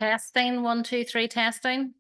Testing, 1, 2, 3, testing.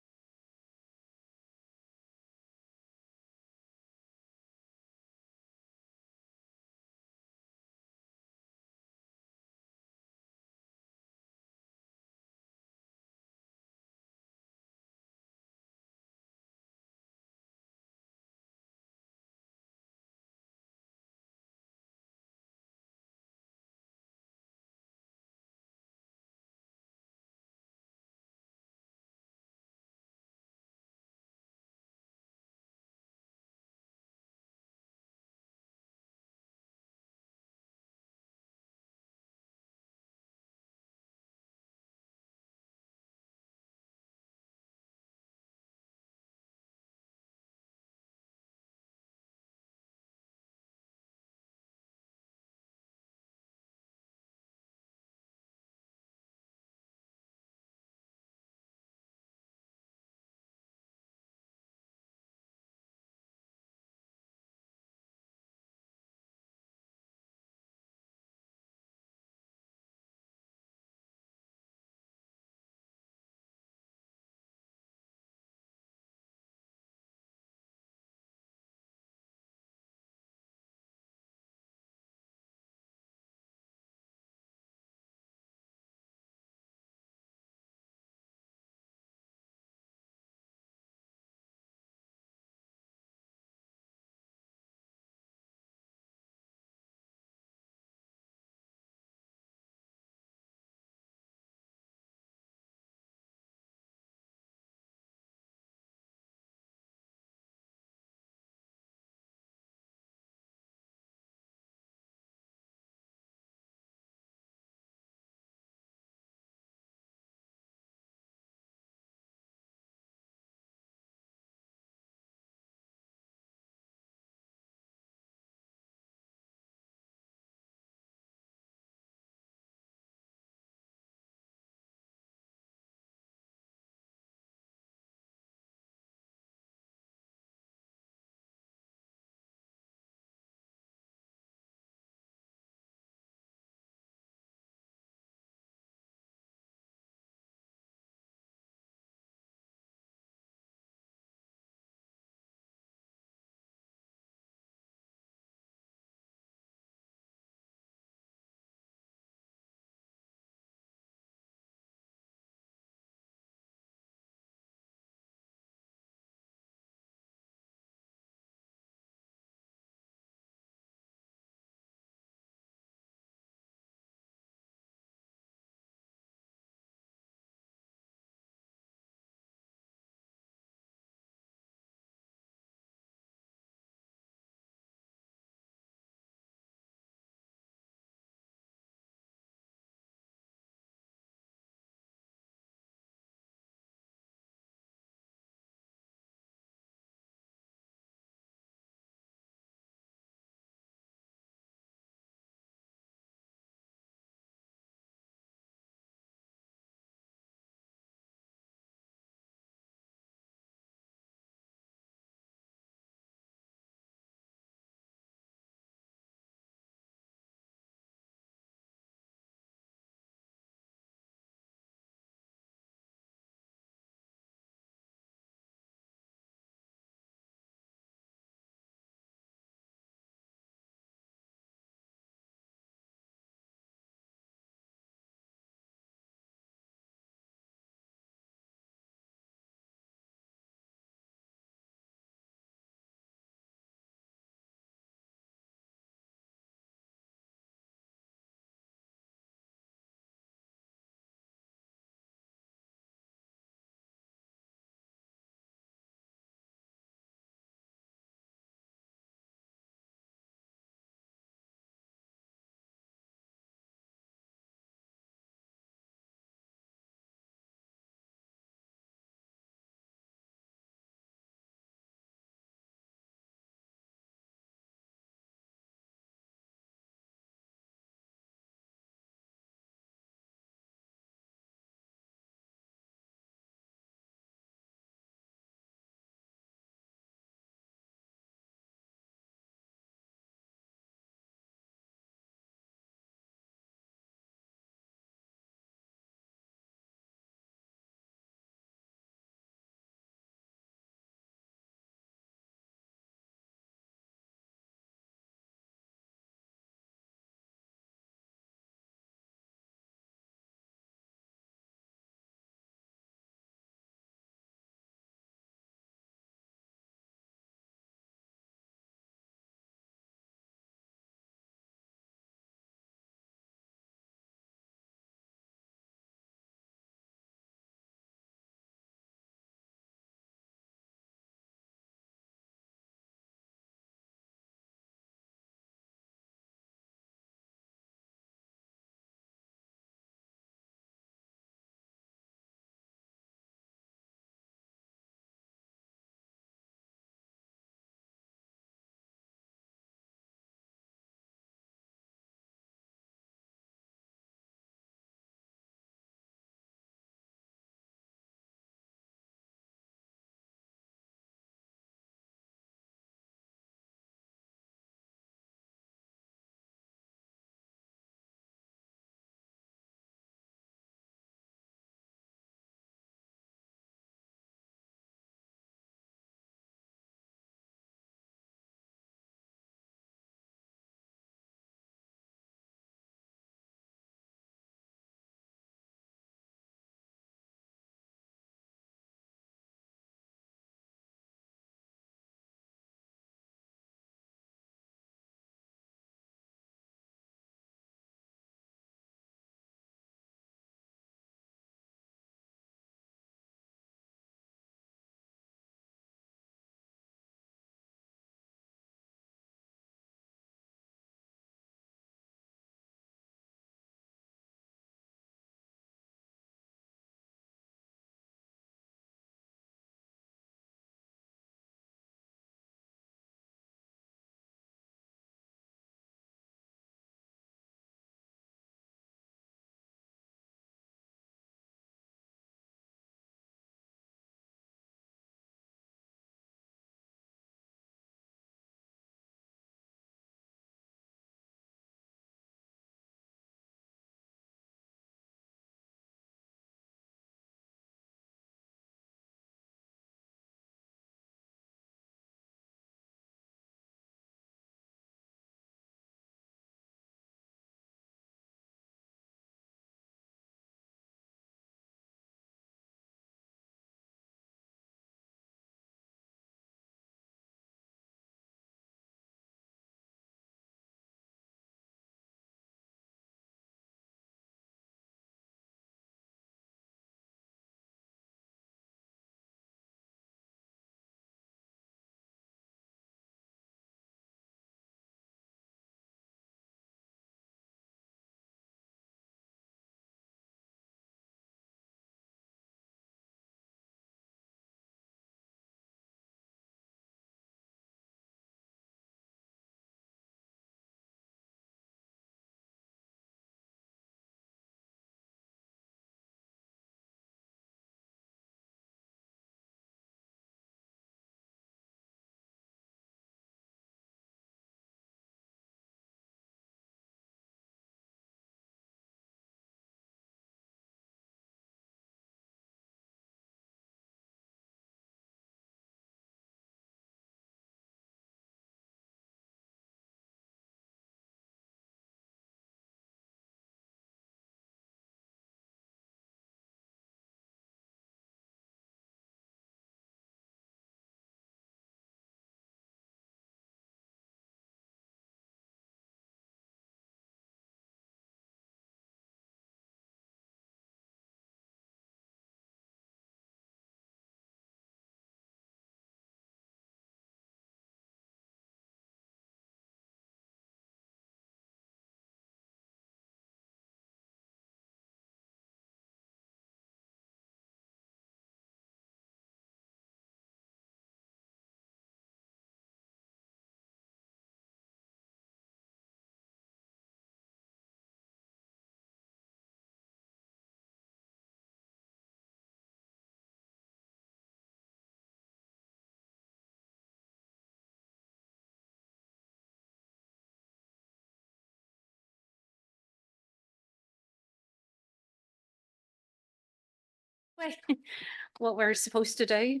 what we're supposed to do.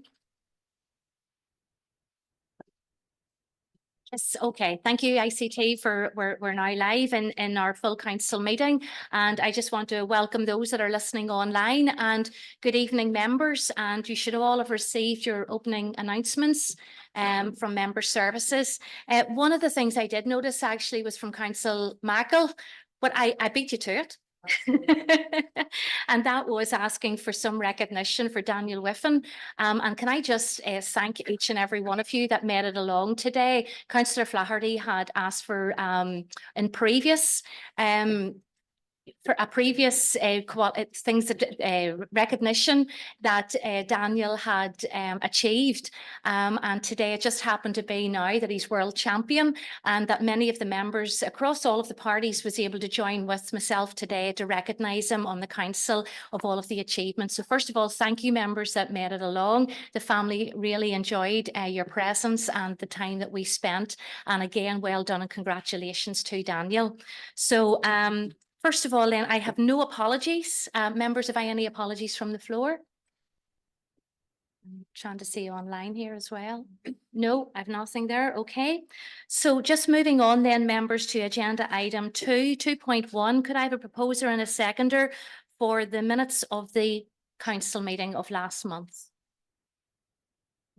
Yes, okay. Thank you, ICT, for we're now live in our full council meeting. And I just want to welcome those that are listening online, and good evening, members. And you should all have received your opening announcements from member services. One of the things I did notice actually was from Council Mackle, but I beat you to it. And that was asking for some recognition for Daniel Whiffen. And can I just thank each and every one of you that made it along today. Councillor Flaherty had asked for in previous things that recognition that Daniel had achieved, and today it just happened to be now that he's world champion, and that many of the members across all of the parties was able to join with myself today to recognise him on the council of all of the achievements. So first of all, thank you, members that made it along. The family really enjoyed your presence and the time that we spent, and again, well done and congratulations to Daniel. So first of all, then, I have no apologies. Members, have I any apologies from the floor? I'm trying to see you online here as well. No, I've nothing there. Okay. So just moving on then, members, to agenda item 2.1. Could I have a proposer and a seconder for the minutes of the council meeting of last month?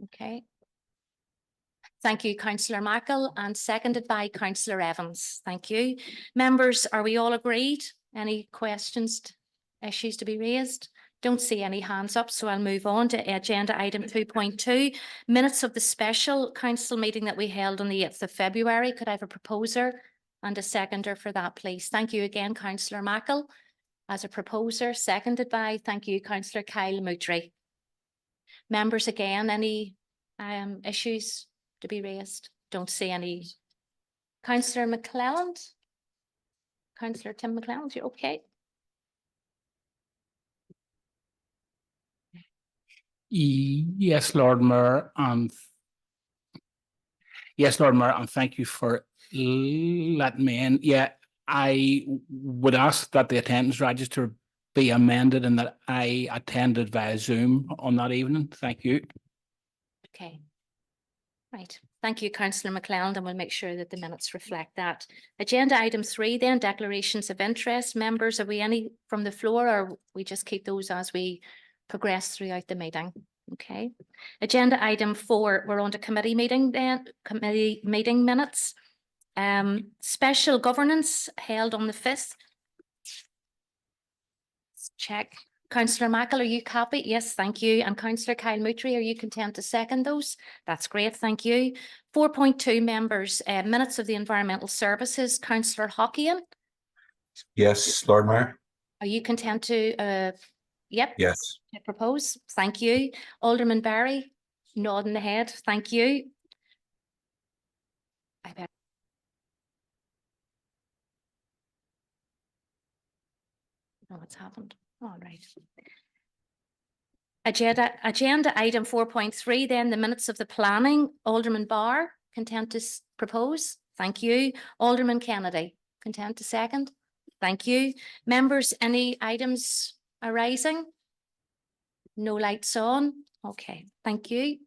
Okay. Thank you, Councillor Mackle, and seconded by Councillor Evans. Thank you. Members, are we all agreed? Any questions, issues to be raised? Don't see any hands up, so I'll move on to agenda item 2.2, minutes of the special council meeting that we held on the 8th of February. Could I have a proposer and a seconder for that, please? Thank you again, Councillor Mackle, as a proposer, seconded by, thank you, Councillor Kyle Moutry. Members, again, any issues to be raised? Don't see any. Councillor McClelland? Councillor Tim McClelland, you okay? Yes, Lord Mayor, and thank you for letting me in. Yeah, I would ask that the attendance register be amended and that I attended via Zoom on that evening. Thank you. Okay. Right. Thank you, Councillor McClelland, and we'll make sure that the minutes reflect that. Agenda item 3 then, declarations of interest. Members, are we any from the floor, or we just keep those as we progress throughout the meeting? Okay. Agenda item 4, we're on to committee meeting then, committee meeting minutes. Special governance held on the 5th. Let's check. Councillor Mackle, are you happy? Yes, thank you. And Councillor Kyle Moutry, are you content to second those? That's great, thank you. 4.2 members, minutes of the environmental services. Councillor Hockian? Yes, Lord Mayor. Are you content to, yep. Yes. To propose? Thank you. Alderman Barry, nodding the head, thank you. I bet. Oh, what's happened? All right. Agenda item 4.3 then, the minutes of the planning. Alderman Barr, content to propose? Thank you. Alderman Kennedy, content to second? Thank you. Members, any items arising? No lights on? Okay, thank you.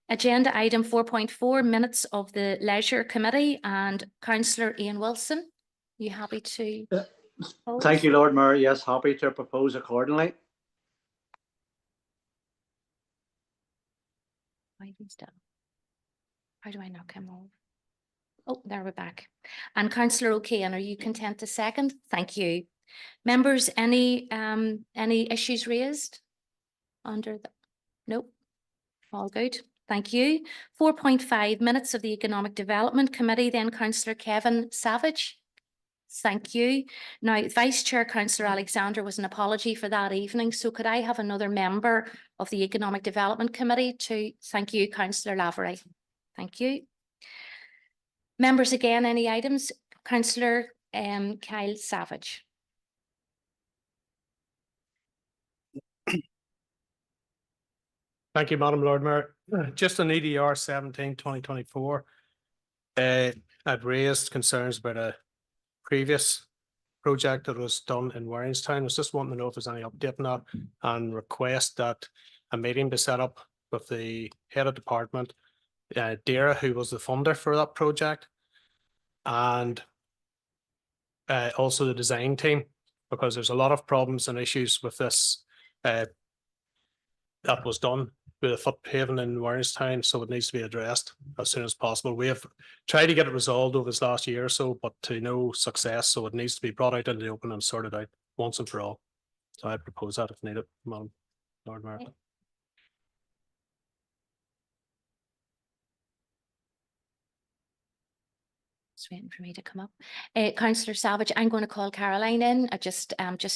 Agenda item 4.4, minutes of the Leisure Committee, and Councillor Ian Wilson, you happy to propose? Thank you, Lord Mayor. Yes, happy to propose accordingly. How do I knock him off? Oh, there we're back. And Councillor O'Kane, are you content to second? Thank you. Members, any issues raised under the? Nope. All good. Thank you. 4.5, minutes of the Economic Development Committee, then Councillor Kevin Savage. Thank you. Now, Vice Chair Councillor Alexander was an apology for that evening, so could I have another member of the Economic Development Committee to thank you, Councillor Lavery. Thank you. Members, again, any items? Councillor Kyle Savage. Thank you, Madam Lord Mayor. Just on EDR 17/2024, I've raised concerns about a previous project that was done in Warringstown. I was just wanting to know if there's any update on that and request that a meeting be set up with the head of department, Dara, who was the funder for that project, and also the design team, because there's a lot of problems and issues with this that was done with the foot paving in Warringstown, so it needs to be addressed as soon as possible. We have tried to get it resolved over this last year or so, but to no success, so it needs to be brought out into the open and sorted out once and for all. So I propose that if needed, Madam Lord Mayor. Just waiting for me to come up. Councillor Savage, I'm going to call Caroline in, just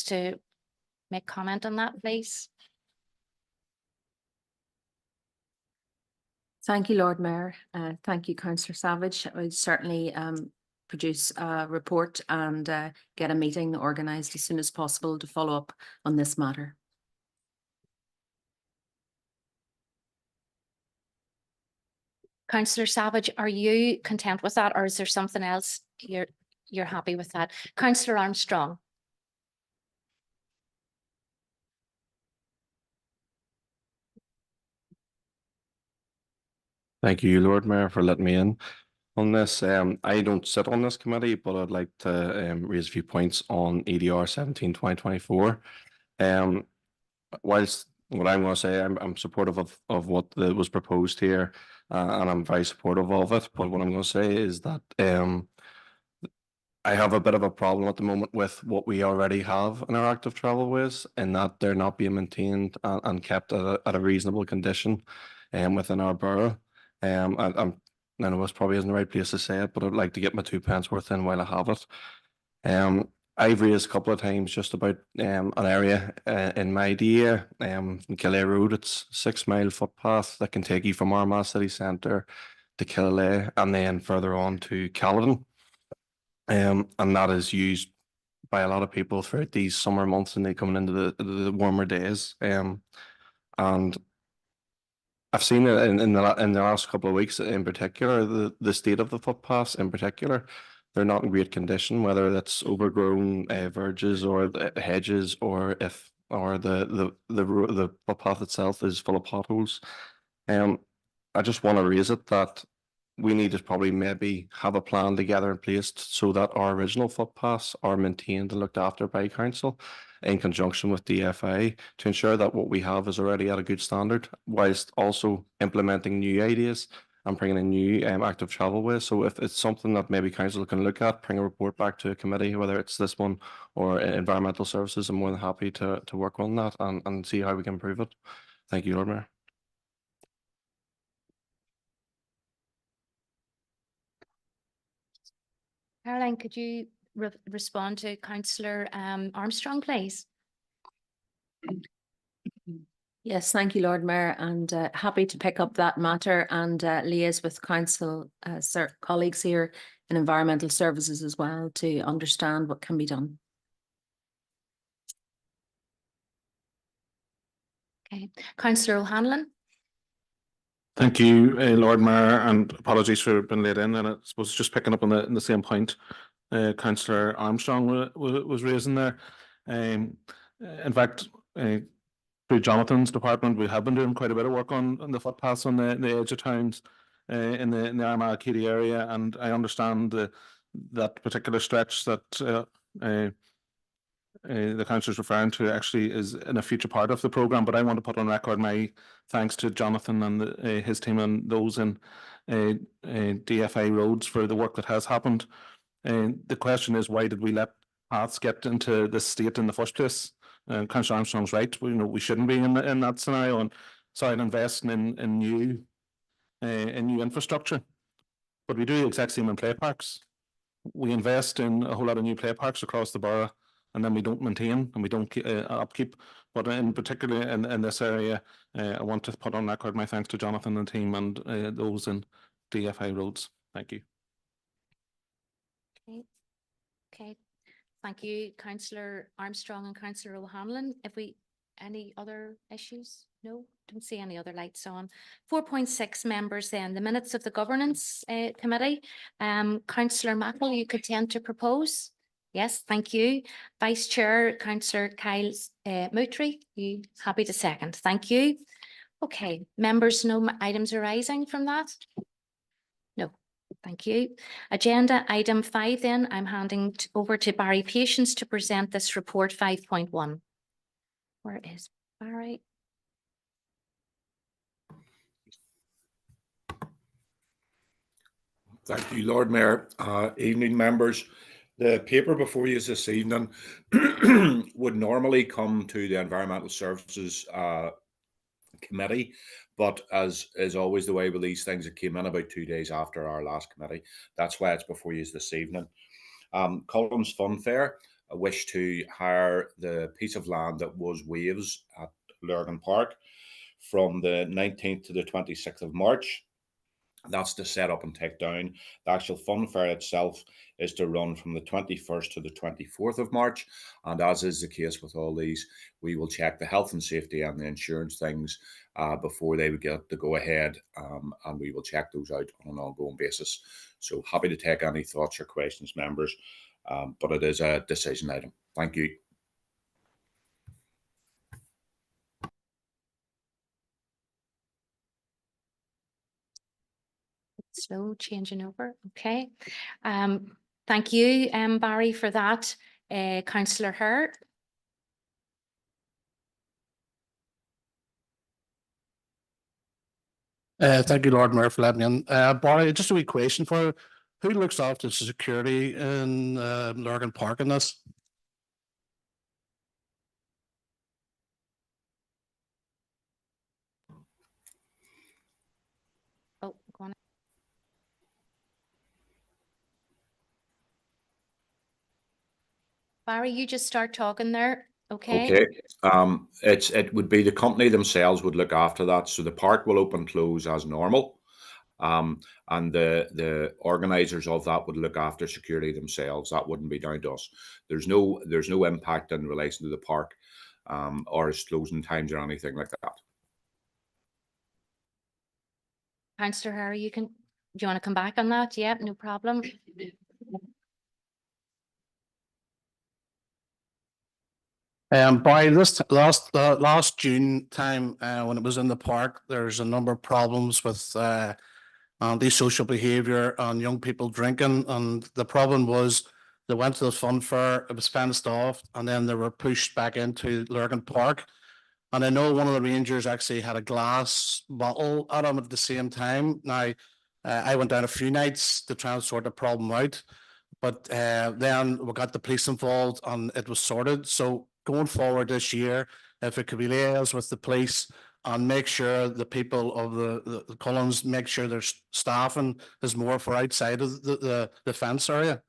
to make comment on that, please. Thank you, Lord Mayor. Thank you, Councillor Savage. I would certainly produce a report and get a meeting organised as soon as possible to follow up on this matter. Councillor Savage, are you content with that, or is there something else you're happy with that? Councillor Armstrong. Thank you, Lord Mayor, for letting me in on this. I don't sit on this committee, but I'd like to raise a few points on EDR 17/2024. Whilst what I'm going to say, I'm supportive of what was proposed here, and I'm very supportive of it. But what I'm going to say is that I have a bit of a problem at the moment with what we already have in our active travelways, in that they're not being maintained and kept at a reasonable condition within our borough. I know this probably isn't the right place to say it, but I'd like to get my 2 pence worth in while I have it. I've raised a couple of times just about an area in my DA, Killay Road. It's 6 mile footpath that can take you from Armagh City Centre to Killay and then further on to Craigavon. And that is used by a lot of people throughout these summer months and they coming into the warmer days. And I've seen it in the last couple of weeks in particular, the state of the footpaths in particular. They're not in great condition, whether that's overgrown verges or the hedges, or the footpath itself is full of potholes. I just want to raise it that we need to probably maybe have a plan together in place so that our original footpaths are maintained and looked after by council in conjunction with DFI to ensure that what we have is already at a good standard, whilst also implementing new ideas and bringing in new active travelways. So if it's something that maybe council can look at, bring a report back to a committee, whether it's this one or environmental services, I'm more than happy to work on that and see how we can improve it. Thank you, Lord Mayor. Caroline, could you respond to Councillor Armstrong, please? Yes, thank you, Lord Mayor, and happy to pick up that matter and liaise with council colleagues here in environmental services as well to understand what can be done. Okay, Councillor O'Hanlon. Thank you, Lord Mayor, and apologies for being late in. And I suppose just picking up on the same point Councillor Armstrong was raising there. In fact, through Jonathan's department, we have been doing quite a bit of work on the footpaths on the edge of towns in the Armagh City area, and I understand that particular stretch that the councillor is referring to actually is in a future part of the programme. But I want to put on record my thanks to Jonathan and his team and those in DFI Roads for the work that has happened. The question is, why did we let paths get into this state in the first place? Councillor Armstrong's right. We shouldn't be in that scenario, and starting investing in new infrastructure. But we do the exact same in play parks. We invest in a whole lot of new play parks across the borough, and then we don't maintain and we don't upkeep. But in particular in this area, I want to put on record my thanks to Jonathan and team and those in DFI Roads. Thank you. Okay. Thank you, Councillor Armstrong and Councillor O'Hanlon. Any other issues? No, don't see any other lights on. 4.6 members then, the minutes of the governance committee. Councillor Mackel, you could tend to propose. Yes, thank you. Vice Chair, Councillor Kyle Moutry, you happy to second? Thank you. Okay, members, no items arising from that? No, thank you. Agenda item 5 then, I'm handing over to Barry Patience to present this report 5.1. Where is Barry? Thank you, Lord Mayor. Evening, members. The paper before you this evening would normally come to the Environmental Services Committee, but as is always the way with these things, it came in about 2 days after our last committee. That's why it's before you this evening. Collins Fun Fair wish to hire the piece of land that was Waves at Lurgan Park from the 19th to the 26th of March. That's to set up and take down. The actual fun fair itself is to run from the 21st to the 24th of March. And as is the case with all these, we will check the health and safety and the insurance things before they would get to go ahead. And we will check those out on an ongoing basis. So happy to take any thoughts or questions, members. But it is a decision item. Thank you. Slow changing over. Okay. Thank you, Barry, for that. Councillor Hurd. Thank you, Lord Mayor, for letting me in. Barry, just a wee question for you. Who looks after the security in Lurgan Park in this? Oh, go on. Barry, you just start talking there. Okay. Okay. It would be the company themselves would look after that. So the park will open close as normal. And the organisers of that would look after security themselves. That wouldn't be down to us. There's no impact in relation to the park or its closing times or anything like that. Councillor Harry, do you want to come back on that? Yeah, no problem. By this last June time, when it was in the park, there's a number of problems with antisocial behaviour and young people drinking. And the problem was they went to the fun fair, it was fenced off, and then they were pushed back into Lurgan Park. And I know one of the rangers actually had a glass bottle at him at the same time. Now, I went down a few nights to try and sort the problem out. But then we got the police involved and it was sorted. So going forward this year, if it could be liaised with the police and make sure the people of the Collins, make sure their staffing is more for outside of the fence area.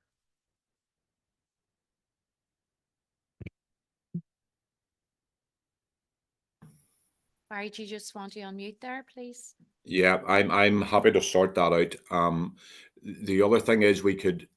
Barry, do you just want to unmute there, please? Yeah, I'm happy to sort that out. The other thing is we could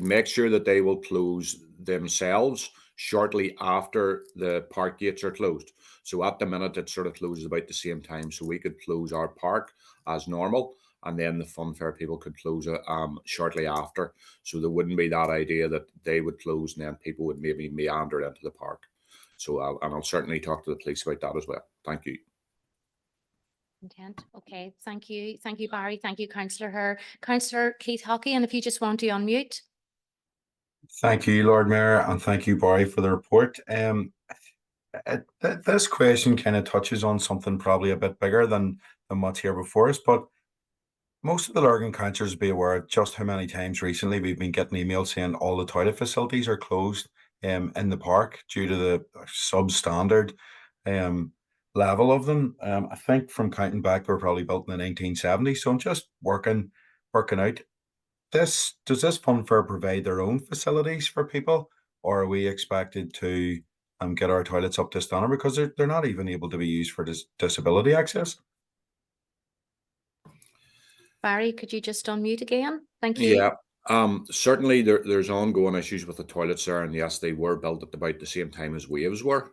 make sure that they will close themselves shortly after the park gates are closed. So at the minute it sort of closes about the same time. So we could close our park as normal, and then the fun fair people could close it shortly after. So there wouldn't be that idea that they would close and then people would maybe meander into the park. So I'll certainly talk to the police about that as well. Thank you. Intent. Okay, thank you. Thank you, Barry. Thank you, Councillor Hurd. Councillor Keith Hockey, and if you just want to unmute. Thank you, Lord Mayor, and thank you, Barry, for the report. This question kind of touches on something probably a bit bigger than what's here before us, but most of the Lurgan councillors be aware of just how many times recently we've been getting emails saying all the toilet facilities are closed in the park due to the substandard level of them. I think from counting back, they were probably built in the 1970s. So I'm just working out. Does this fun fair provide their own facilities for people, or are we expected to get our toilets up to standard because they're not even able to be used for disability access? Barry, could you just unmute again? Thank you. Yeah. Certainly there's ongoing issues with the toilets there, and yes, they were built at about the same time as Waves were.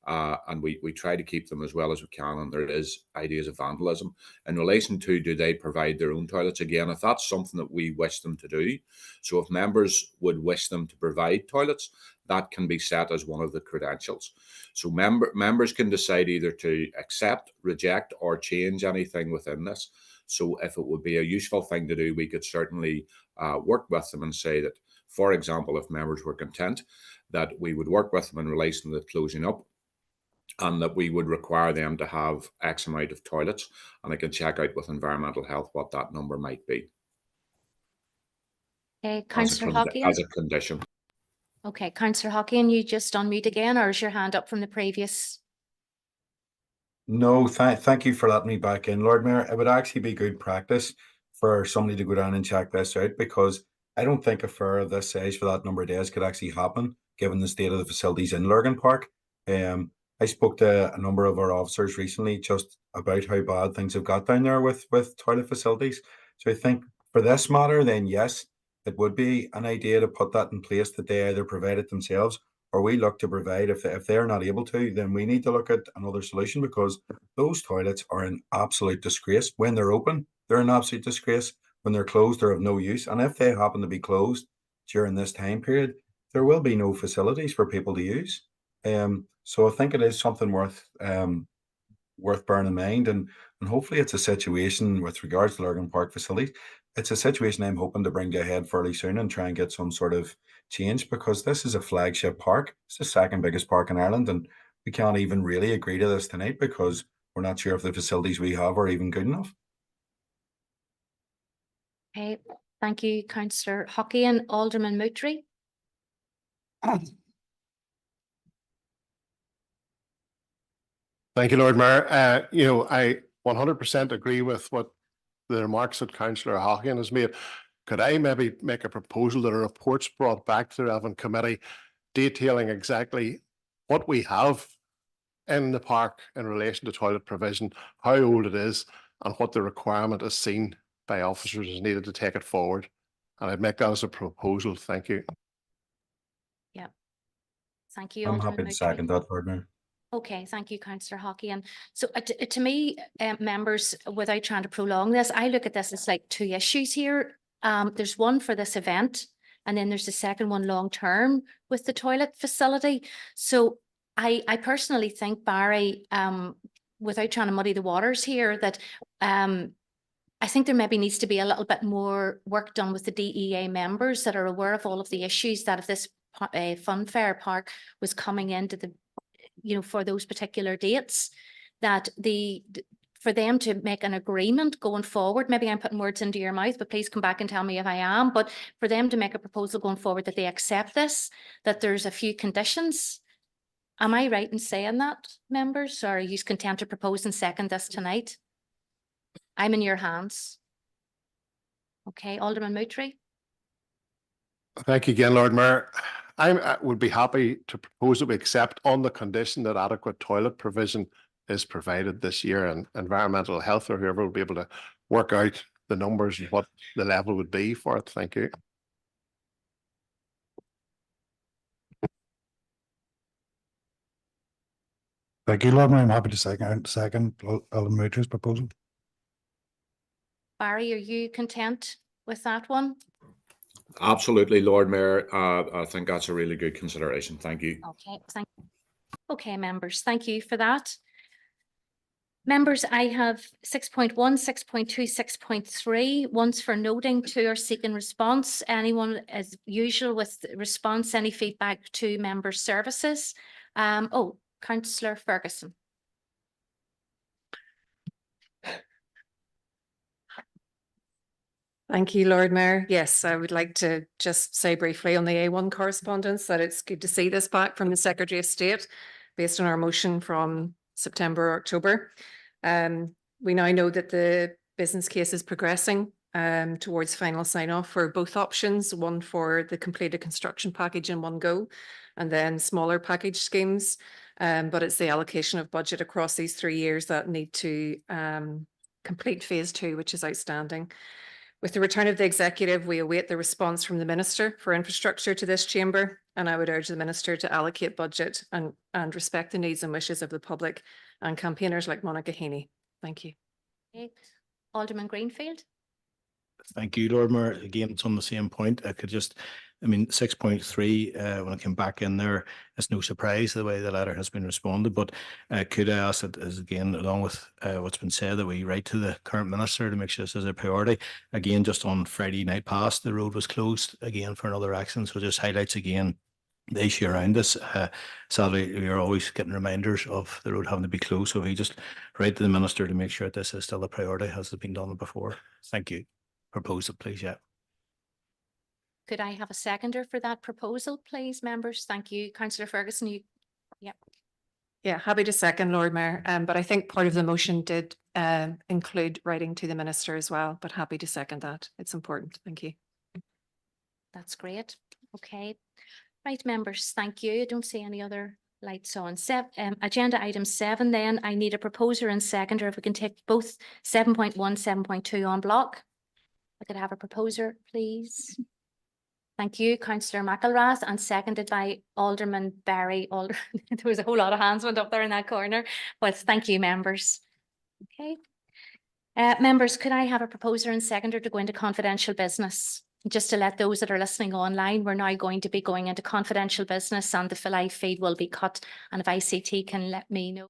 and we try to keep them as well as we can. And there is ideas of vandalism in relation to, do they provide their own toilets? Again, if that's something that we wish them to do, so if members would wish them to provide toilets, that can be set as one of the credentials. So members can decide either to accept, reject, or change anything within this. So if it would be a useful thing to do, we could certainly work with them and say that, for example, if members were content, that we would work with them in relation to the closing up, and that we would require them to have X amount of toilets, and I can check out with environmental health what that number might be. Okay, Councillor Hockin. As a condition. Okay, Councillor Hockin, you just unmute again, or is your hand up from the previous? No, thank you for letting me back in, Lord Mayor. It would actually be good practice for somebody to go down and check this out, because I don't think a fair of this size for that number of days could actually happen, given the state of the facilities in Lurgan Park. I spoke to a number of our officers recently just about how bad things have got down there with toilet facilities. So I think for this matter, then yes, it would be an idea to put that in place, that they either provide it themselves or we look to provide. If they're not able to, then we need to look at another solution, because those toilets are an absolute disgrace. When they're open, they're an absolute disgrace. When they're closed, they're of no use. And if they happen to be closed during this time period, there will be no facilities for people to use. So I think it is something worth bearing in mind, and hopefully it's a situation with regards to Lurgan Park facilities. It's a situation I'm hoping to bring to a head fairly soon and try and get some sort of change, because this is a flagship park. It's the second biggest park in Ireland, and we can't even really agree to this tonight because we're not sure if the facilities we have are even good enough. Okay, thank you, Councillor Hockin. Alderman Moutry. Thank you, Lord Mayor. I 100% agree with what the remarks that Councillor Hockin has made. Could I maybe make a proposal that a report's brought back to the relevant committee detailing exactly what we have in the park in relation to toilet provision, how old it is, and what the requirement is seen by officers is needed to take it forward? And I'd make that as a proposal. Thank you. Yeah. Thank you, I'm Alderman happy to Moutry. second that, Lord Mayor. Okay, thank you, Councillor Hockin. So to me, members, without trying to prolong this, I look at this as like two issues here. There's one for this event, and then there's the second one long-term with the toilet facility. So I personally think, Barry, without trying to muddy the waters here, that I think there maybe needs to be a little bit more work done with the DEA members that are aware of all of the issues, that if this funfair park was coming into the, for those particular dates, that for them to make an agreement going forward. Maybe I'm putting words into your mouth, but please come back and tell me if I am. But for them to make a proposal going forward that they accept this, that there's a few conditions. Am I right in saying that, members? Or are you content to propose and second this tonight? I'm in your hands. Okay, Alderman Moutry. Thank you again, Lord Mayor. I would be happy to propose that we accept on the condition that adequate toilet provision is provided this year, and environmental health or whoever will be able to work out the numbers and what the level would be for it. Thank you. Thank you, Lord Mayor. I'm happy to second Alderman Moutry's proposal. Barry, are you content with that one? Absolutely, Lord Mayor. I think that's a really good consideration. Thank you. Okay, okay, members, thank you for that. Members, I have 6.1, 6.2, 6.3. One's for noting, two are seeking response. Anyone, as usual, with response, any feedback to member services? Councillor Ferguson. Thank you, Lord Mayor. Yes, I would like to just say briefly on the A1 correspondence that it's good to see this back from the Secretary of State based on our motion from September, October. We now know that the business case is progressing towards final sign-off for both options, one for the completed construction package in one go, and then smaller package schemes. But it's the allocation of budget across these 3 years that need to complete phase 2, which is outstanding. With the return of the executive, we await the response from the Minister for Infrastructure to this chamber, and I would urge the Minister to allocate budget and respect the needs and wishes of the public and campaigners like Monica Heaney. Thank you. Okay. Alderman Greenfield. Thank you, Lord Mayor. Again, it's on the same point. I could just, I mean, 6.3, when I came back in there, it's no surprise the way the letter has been responded, but could I ask that, as again, along with what's been said, that we write to the current minister to make sure this is a priority. Again, just on Friday night past, the road was closed again for another accident, so just highlights again the issue around this. Sadly, we are always getting reminders of the road having to be closed, so we just write to the minister to make sure that this is still a priority, as has been done before. Thank you. Proposal, please. Yeah. Could I have a seconder for that proposal, please, members? Thank you. Councillor Ferguson, you, yeah. Yeah, happy to second, Lord Mayor. But I think part of the motion did include writing to the Minister as well, but happy to second that. It's important. Thank you. That's great. Okay. Right, members, thank you. I don't see any other lights on. Agenda item 7 then, I need a proposer and seconder if we can take both 7.1, 7.2 on block. I could have a proposer, please. Thank you, Councillor McElrath, and seconded by Alderman Barry. There was a whole lot of hands went up there in that corner, but thank you, members. Okay. Members, could I have a proposer and seconder to go into confidential business? Just to let those that are listening online, we're now going to be going into confidential business and the live feed will be cut. And if ICT can let me know.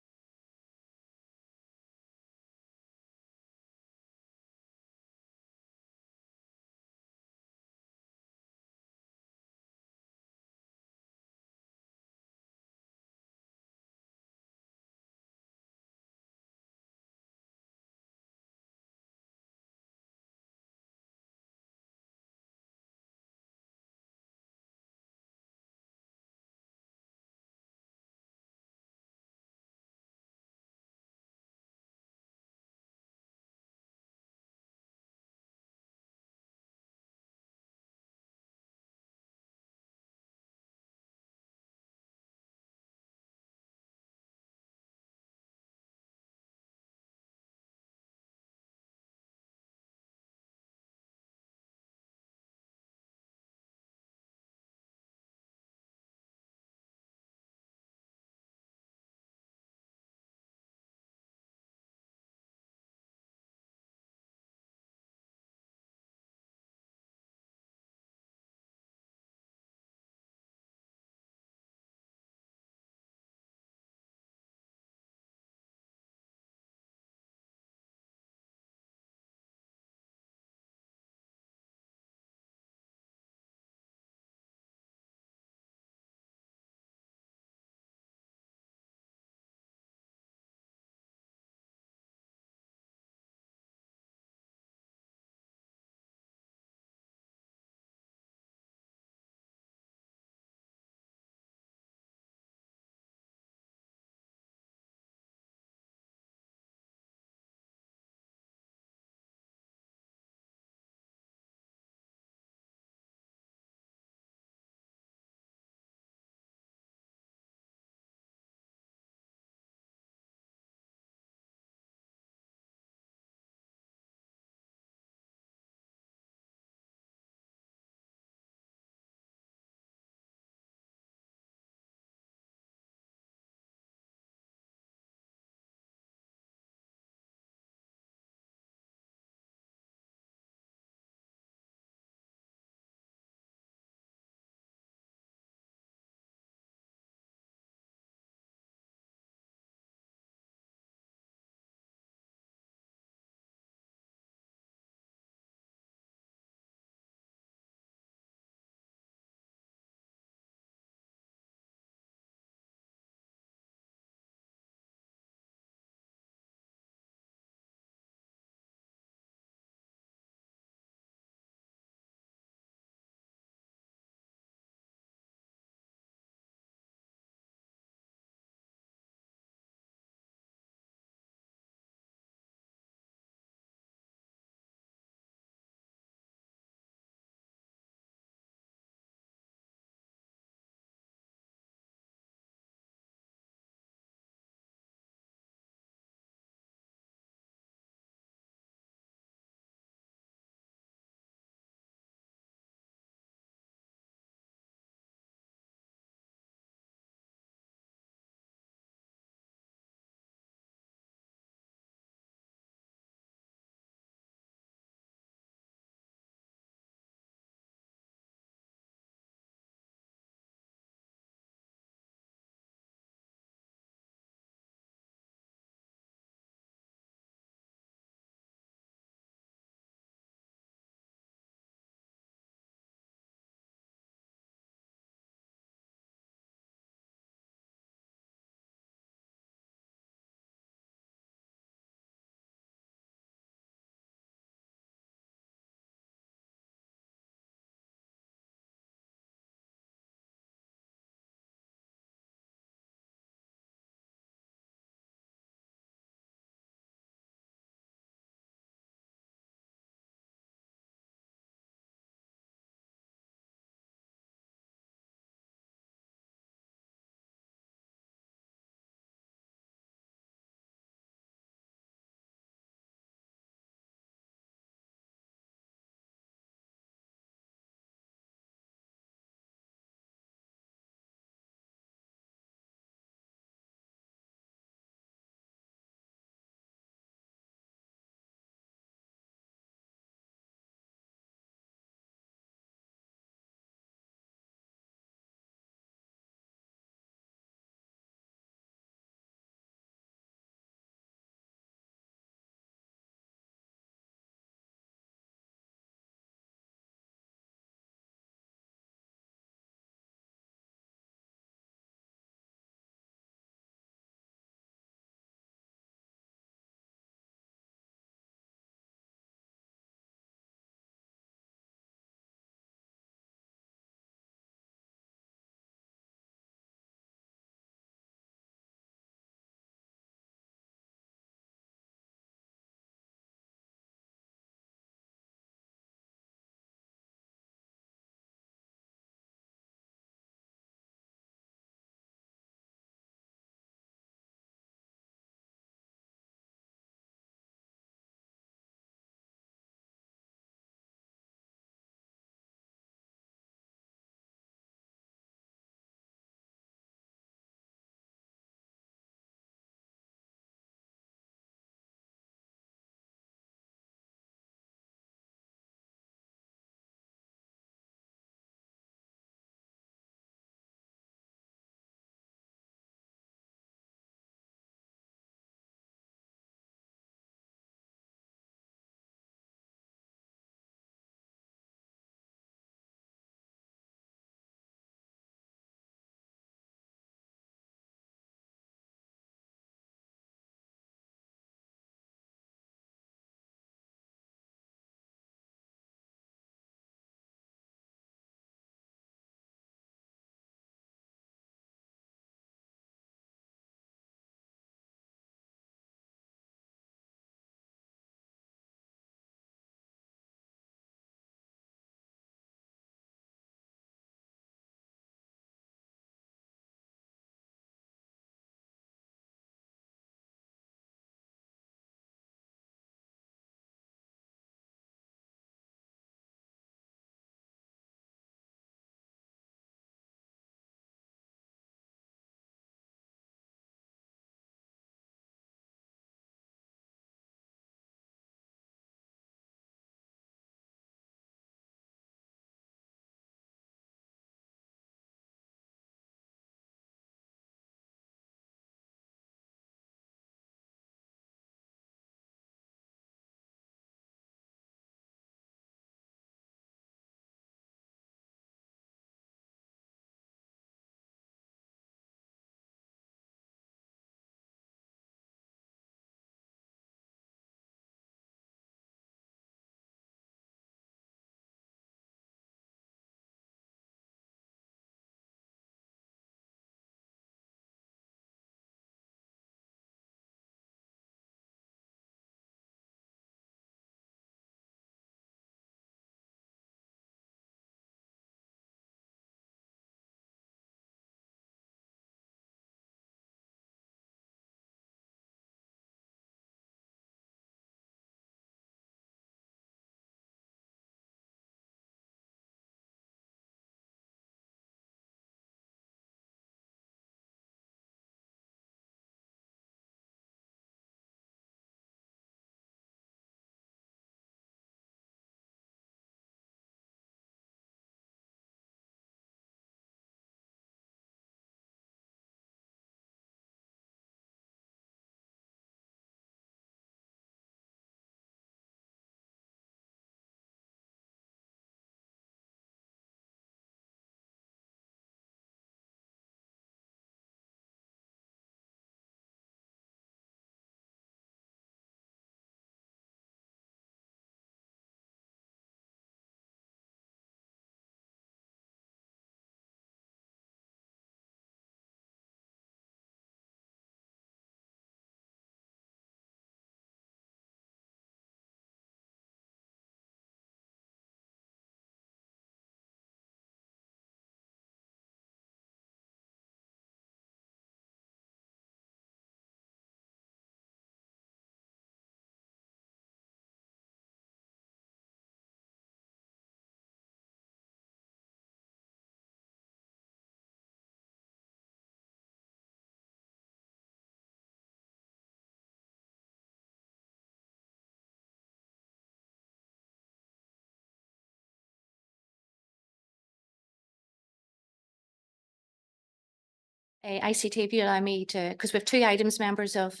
ICT, if you allow me to, because we have two items, members of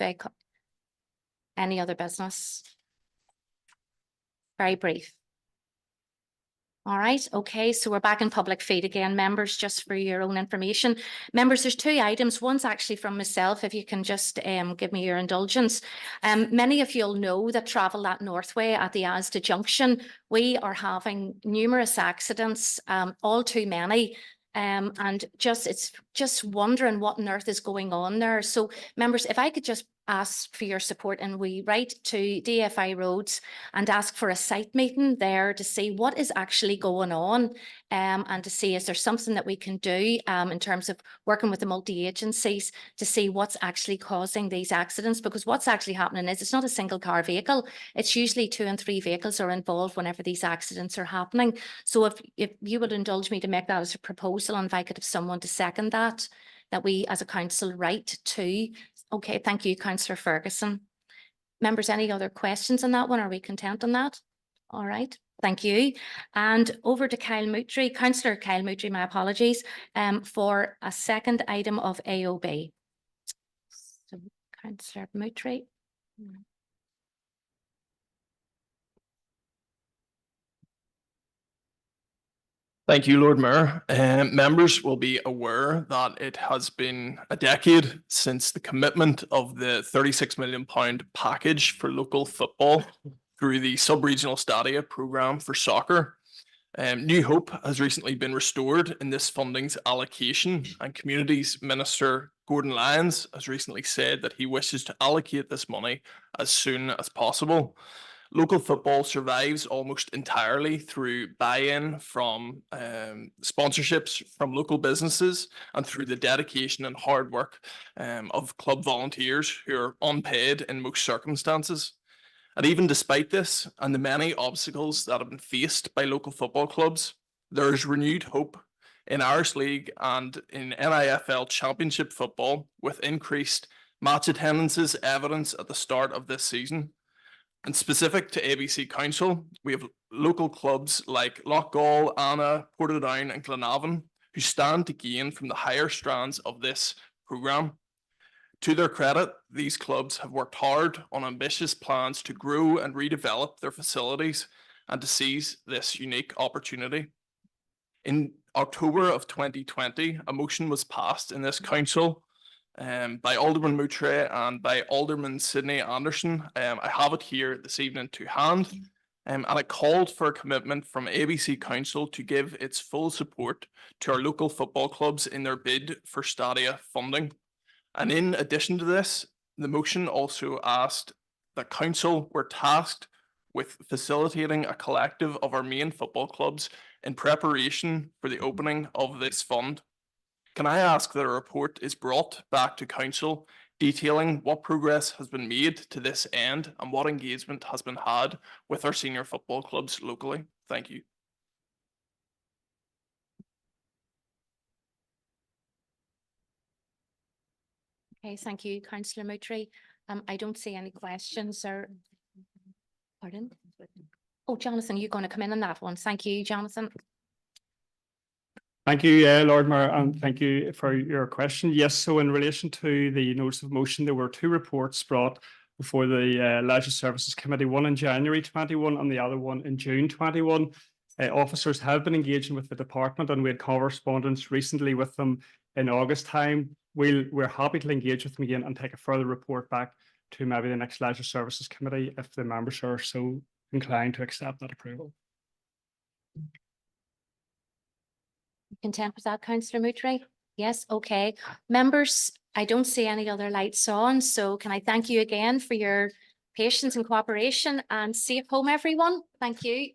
any other business. Very brief. All right, okay, so we're back in public feed again, members, just for your own information. Members, there's two items. One's actually from myself, if you can just give me your indulgence. Many of you'll know that travel that Northway at the Asda Junction, we are having numerous accidents, all too many. And it's just wondering what on earth is going on there. So members, if I could just ask for your support, and we write to DFI Roads and ask for a site meeting there to see what is actually going on, and to see is there something that we can do in terms of working with the multi-agencies to see what's actually causing these accidents, because what's actually happening is it's not a single car vehicle, it's usually 2 and 3 vehicles are involved whenever these accidents are happening. So if you would indulge me to make that as a proposal, and if I could have someone to second that we as a council write to. Okay, thank you, Councillor Ferguson. Members, any other questions on that one? Are we content on that? All right, thank you. And over to Kyle Moutry, Councillor Kyle Moutry, my apologies, for a second item of AOB. So, Councillor Moutry. Thank you, Lord Mayor. Members will be aware that it has been a decade since the commitment of the £36 million package for local football through the sub-regional stadia programme for soccer. New hope has recently been restored in this funding's allocation, and Communities Minister Gordon Lyons has recently said that he wishes to allocate this money as soon as possible. Local football survives almost entirely through buy-in from sponsorships from local businesses and through the dedication and hard work of club volunteers who are unpaid in most circumstances. And even despite this and the many obstacles that have been faced by local football clubs, there is renewed hope in Irish League and in NIFL Championship football, with increased match attendances evidence at the start of this season. And specific to ABC Council, we have local clubs like Loughgall, Anna, Portadown and Glenavon who stand to gain from the higher strands of this programme. To their credit, these clubs have worked hard on ambitious plans to grow and redevelop their facilities and to seize this unique opportunity. In October of 2020, a motion was passed in this council by Alderman Moutray and by Alderman Sidney Anderson. I have it here this evening to hand, and it called for a commitment from ABC Council to give its full support to our local football clubs in their bid for stadia funding. And in addition to this, the motion also asked that Council were tasked with facilitating a collective of our main football clubs in preparation for the opening of this fund. Can I ask that a report is brought back to Council detailing what progress has been made to this end and what engagement has been had with our senior football clubs locally? Thank you. Okay, thank you, Councillor Moutry. I don't see any questions or, pardon? Oh, Jonathan, you're going to come in on that one. Thank you, Jonathan. Thank you, Lord Mayor, and thank you for your question. Yes, so in relation to the notice of motion, there were two reports brought before the Leisure Services Committee, one in January 21 and the other one in June 21. Officers have been engaging with the department, and we had correspondence recently with them in August time. We're happy to engage with them again and take a further report back to maybe the next Leisure Services Committee if the members are so inclined to accept that approval. Content with that, Councillor Moutray? Yes, okay. Members, I don't see any other lights on, so can I thank you again for your patience and cooperation, and safe home, everyone. Thank you.